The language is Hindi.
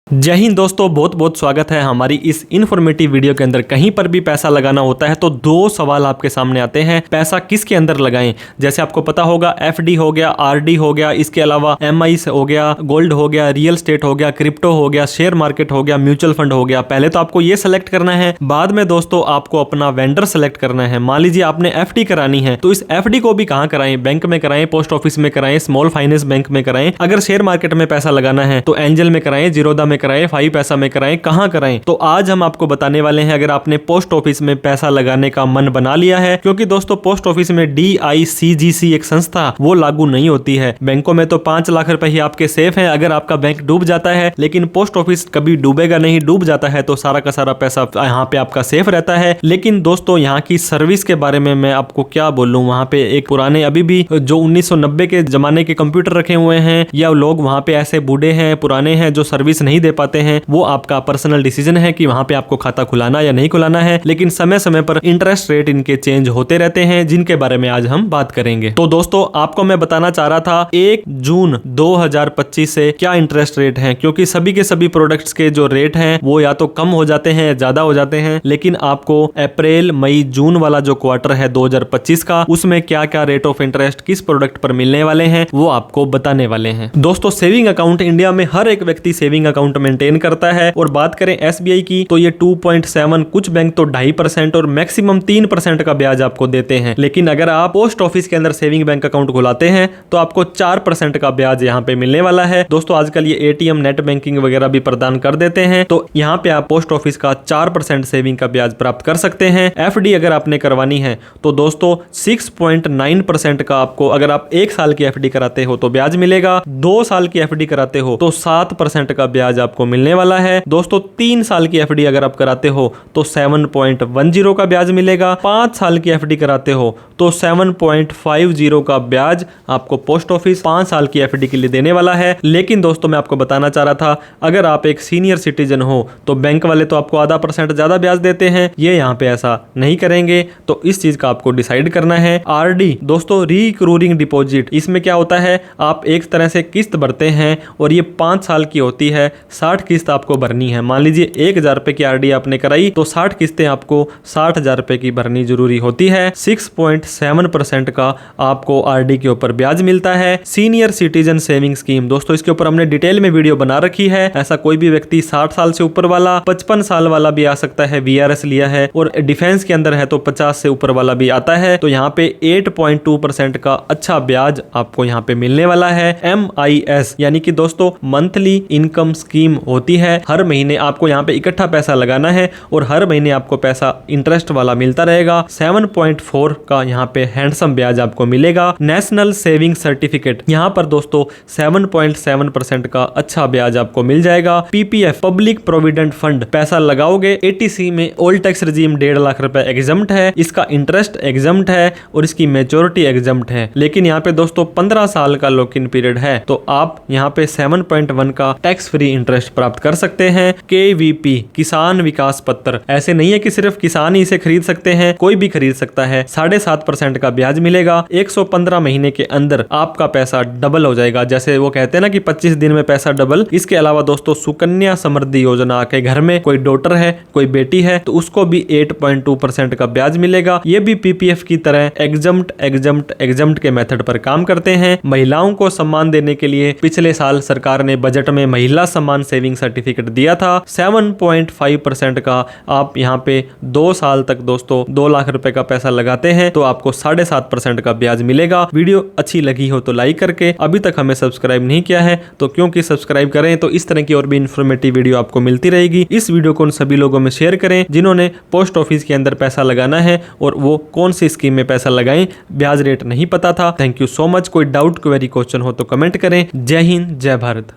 जय हिंद दोस्तों, बहुत बहुत स्वागत है हमारी इस इन्फॉर्मेटिव वीडियो के अंदर। कहीं पर भी पैसा लगाना होता है तो दो सवाल आपके सामने आते हैं, पैसा किसके अंदर लगाएं। जैसे आपको पता होगा एफडी हो गया, आरडी हो गया, इसके अलावा एमआई हो गया, गोल्ड हो गया, रियल स्टेट हो गया, क्रिप्टो हो गया, शेयर मार्केट हो गया, म्यूचुअल फंड हो गया। पहले तो आपको ये सेलेक्ट करना है, बाद में दोस्तों आपको अपना वेंडर सेलेक्ट करना है। मान लीजिए आपने एफडी करानी है तो इस एफडी को भी कहाँ कराएं, बैंक में कराएं, पोस्ट ऑफिस में कराएं, स्मॉल फाइनेंस बैंक में कराएं। अगर शेयर मार्केट में पैसा लगाना है तो एंजल में कराएं, जीरोधा में कराएं, 5 पैसा में कराएं, कहां कराएं। तो आज हम आपको बताने वाले हैं अगर आपने पोस्ट ऑफिस में पैसा लगाने का मन बना लिया है, क्योंकि दोस्तों पोस्ट ऑफिस में DICGC एक संस्था वो लागू नहीं होती है। बैंकों में तो 5 लाख रुपए ही आपके सेफ हैं अगर आपका बैंक डूब जाता है, लेकिन पोस्ट ऑफिस कभी डूबेगा नहीं। डूब जाता है तो सारा का सारा पैसा यहाँ पे आपका सेफ रहता है। लेकिन दोस्तों यहाँ की सर्विस के बारे में मैं आपको क्या बोलूं, वहां पे एक पुराने अभी भी जो 1990 के जमाने के कंप्यूटर रखे हुए हैं, या लोग वहां पे ऐसे बूढ़े हैं, पुराने हैं जो सर्विस नहीं दे पाते हैं, वो आपका पर्सनल डिसीजन है कि वहां पे आपको खाता खुलाना या नहीं खुलाना है। लेकिन समय समय पर इंटरेस्ट रेट इनके चेंज होते रहते हैं, जिनके बारे में आज हम बात करेंगे। तो दोस्तों आपको मैं बताना चाह रहा था 1 जून 2025 से क्या इंटरेस्ट रेट है, क्योंकि सभी के सभी प्रोडक्ट्स के जो रेट हैं वो या तो कम हो जाते हैं या ज्यादा हो जाते हैं। लेकिन आपको अप्रैल मई जून वाला जो क्वार्टर है 2025 का, उसमें क्या क्या रेट ऑफ इंटरेस्ट किस प्रोडक्ट पर मिलने वाले हैं वो आपको बताने वाले हैं। दोस्तों सेविंग अकाउंट इंडिया में हर एक व्यक्ति सेविंग अकाउंट मेंटेन करता है, और बात करें SBI की तो ये 2.7, कुछ बैंक तो 2.5% और मैक्सिमम 3% का ब्याज आपको देते हैं। लेकिन अगर आप पोस्ट ऑफिस के अंदर सेविंग बैंक अकाउंट खुलाते हैं तो आपको 4% का ब्याज यहाँ पे मिलने वाला है। दोस्तों आजकल ये ATM नेट बैंकिंग वगैरह भी प्रदान कर देते हैं, तो यहाँ पे आप पोस्ट ऑफिस का 4% सेविंग का ब्याज प्राप्त कर सकते हैं। FD अगर आपने करवानी है तो दोस्तों 6.9% का आपको, अगर आप 1 साल की FD कराते हो तो ब्याज मिलेगा, 2 साल की FD कराते हो तो 7% का ब्याज आपको मिलने वाला है। दोस्तों 3 साल की FD अगर आप कराते हो तो 7.10 का ब्याज मिलेगा, 5 साल की FD कराते हो तो 7.50 का ब्याज आपको पोस्ट ऑफिस 5 साल की FD के लिए देने वाला है। लेकिन दोस्तों मैं आपको बताना चाह रहा था, अगर आप एक सीनियर सिटीजन हो तो बैंक वाले तो आपको आधा % ज्यादा ब्याज देते हैं, ये यहाँ पे ऐसा नहीं करेंगे। तो इस चीज का आपको डिसाइड करना है। RD दोस्तों रिकरिंग डिपॉजिट, इसमें क्या होता है, आप एक तरह से किस्त भरते हैं और ये 5 साल की होती है, 60 किस्त आपको भरनी है। मान लीजिए 1,000 रुपए की RD आपने कराई तो 60 किस्तें आपको 60,000 रुपए की भरनी जरूरी होती है। 6.7% का आपको RD के ऊपर ब्याज मिलता है। सीनियर सिटीजन सेविंग स्कीम, दोस्तों इसके ऊपर हमने डिटेल में वीडियो बना रखी है। ऐसा कोई भी व्यक्ति 60 साल से ऊपर वाला, 55 साल वाला भी आ सकता है, VRS लिया है, और डिफेंस के अंदर है तो 50 से ऊपर वाला भी आता है। तो यहाँ पे 8.2% का अच्छा ब्याज आपको यहाँ पे मिलने वाला है। MIS यानी कि दोस्तों मंथली इनकम स्कीम होती है, हर महीने आपको यहाँ पे इकट्ठा पैसा लगाना है और हर महीने आपको पैसा इंटरेस्ट वाला मिलता रहेगा। 7.4 का यहाँ पे हैंडसम ब्याज आपको मिलेगा। नेशनल सेविंग सर्टिफिकेट, यहाँ पर दोस्तों 7.7% का अच्छा ब्याज आपको मिल जाएगा। PPF पब्लिक प्रोविडेंट फंड, पैसा लगाओगे 80C में ओल्ड टैक्स रिजीम 1.5 लाख रुपए एग्जम्प्ट है, इसका इंटरेस्ट एग्जम्प्ट है और इसकी मेच्योरिटी एग्जम्प्ट है। लेकिन यहाँ पे दोस्तों 15 साल का लॉक इन पीरियड है, तो आप यहाँ पे 7.1 का टैक्स फ्री इंटरेस्ट प्राप्त कर सकते हैं। KVP किसान विकास पत्र, ऐसे नहीं है कि सिर्फ किसान ही इसे खरीद सकते हैं, कोई भी खरीद सकता है। 7.5% का ब्याज मिलेगा। 115 महीने के अंदर आपका पैसा डबल हो जाएगा, जैसे वो कहते हैं ना कि 25 दिन में पैसा डबल। इसके अलावा दोस्तों सुकन्या समृद्धि योजना के घर में कोई डॉटर है, कोई बेटी है, तो उसको भी 8.2% का ब्याज मिलेगा। ये भी PPF की तरह एग्जम्प्ट के मेथड पर काम करते हैं। महिलाओं को सम्मान देने के लिए पिछले साल सरकार ने बजट में महिला सम्मान सेविंग सर्टिफिकेट दिया था। 7.5% का आप यहाँ पे 2 साल तक दोस्तों 2 लाख रुपए का पैसा लगाते हैं तो आपको 7.5% का ब्याज मिलेगा। वीडियो अच्छी लगी हो तो लाइक करके, अभी तक हमें सब्सक्राइब नहीं किया है तो क्योंकि सब्सक्राइब करें तो इस तरह की और भी इंफॉर्मेटिव वीडियो आपको मिलती रहेगी। इस वीडियो को उन सभी लोगों में शेयर करें जिन्होंने पोस्ट ऑफिस के अंदर पैसा लगाना है और वो कौन सी स्कीम में पैसा लगाएं, ब्याज रेट नहीं पता था। Thank you so much. कोई डाउट, क्वेरी, क्वेश्चन हो तो कमेंट करें। जय हिंद, जय भारत।